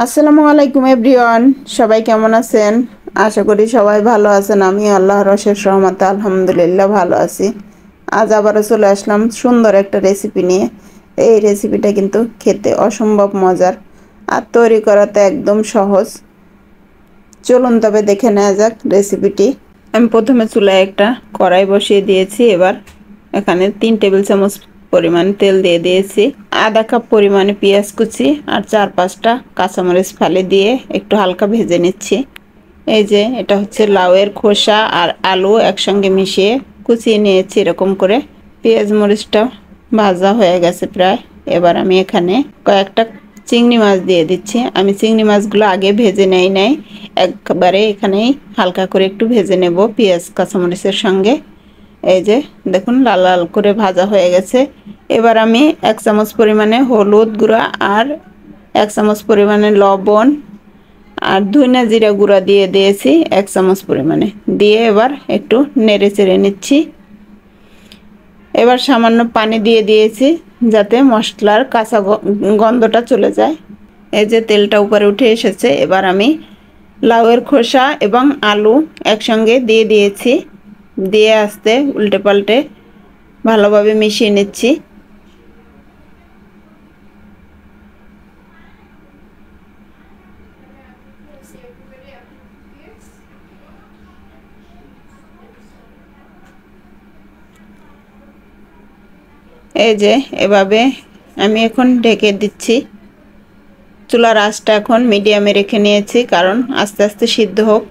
আসসালামু আলাইকুম এভরিওয়ান, সবাই কেমন আছেন? আশা করি সবাই ভালো আছেন। আমি আল্লাহর অশেষ রহমতে আলহামদুলিল্লাহ ভালো আছি। আজ আবারও চলে আসলাম সুন্দর একটা রেসিপি নিয়ে। এই রেসিপিটা কিন্তু খেতে অসম্ভব মজার আর তৈরি করাতে একদম সহজ। চলুন তবে দেখে নেওয়া যাক রেসিপিটি। আমি প্রথমে চুলায় একটা কড়াই বসিয়ে দিয়েছি। এবার এখানে 3 টেবিল চামচ পরিমাণ তেল দিয়ে দিয়েছি। আধা কাপ পরিমাণে পেঁয়াজ কুচি আর 4-5টা কাঁচামরিচ ফালি দিয়ে একটু হালকা ভেজে নিচ্ছি। এই যে এটা হচ্ছে লাউয়ের খোসা আর আলু একসঙ্গে মিশিয়ে কুচিয়ে নিয়েছি এরকম করে। পেঁয়াজ মরিচটা ভাজা হয়ে গেছে প্রায়। এবার আমি এখানে কয়েকটা চিংড়ি মাছ দিয়ে দিচ্ছি। আমি চিংড়ি মাছগুলো আগে ভেজে নাই, একবারে এখানেই হালকা করে একটু ভেজে নেব পেঁয়াজ কাঁচামরিচের সঙ্গে। এই যে দেখুন লাল লাল করে ভাজা হয়ে গেছে। এবার আমি 1 চামচ পরিমাণে হলুদ গুঁড়া আর 1 চামচ পরিমাণে লবণ আর ধনিয়া জিরা গুঁড়া দিয়ে দিয়েছি 1 চামচ পরিমাণে, দিয়ে এবার একটু নেড়ে চেড়ে নিচ্ছি। এবার সামান্য পানি দিয়ে দিয়েছি যাতে মশলার কাঁচা গন্ধটা চলে যায়। এই যে তেলটা উপরে উঠে এসেছে। এবার আমি লাউয়ের খোসা এবং আলু একসঙ্গে দিয়ে দিয়েছি, দিয়ে আস্তে উল্টে পাল্টে ভালোভাবে মিশিয়ে নিচ্ছি। এই যে এভাবে আমি এখন ঢেকে দিচ্ছি। চুলার আঁচটা এখন মিডিয়ামে রেখে নিয়েছি, কারণ আস্তে আস্তে সিদ্ধ হোক।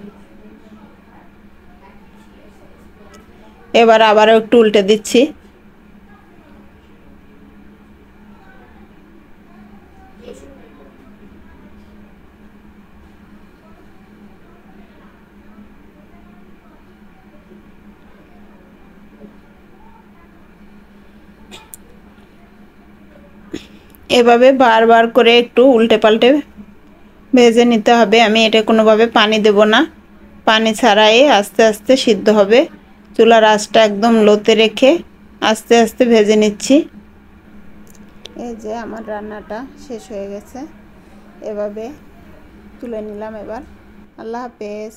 এবার আবারও একটু উল্টে দিচ্ছি। এভাবে বারবার করে একটু উল্টে পাল্টে ভেজে নিতে হবে। আমি এটা কোনোভাবে পানি দেব না, পানি ছাড়াই আস্তে আস্তে সিদ্ধ হবে। চুলার আঁচটা একদম লোতে রেখে আস্তে আস্তে ভেজে নিচ্ছি। এই যে আমার রান্নাটা শেষ হয়ে গেছে, এভাবে তুলে নিলাম। এবার আল্লাহ হাফেজ।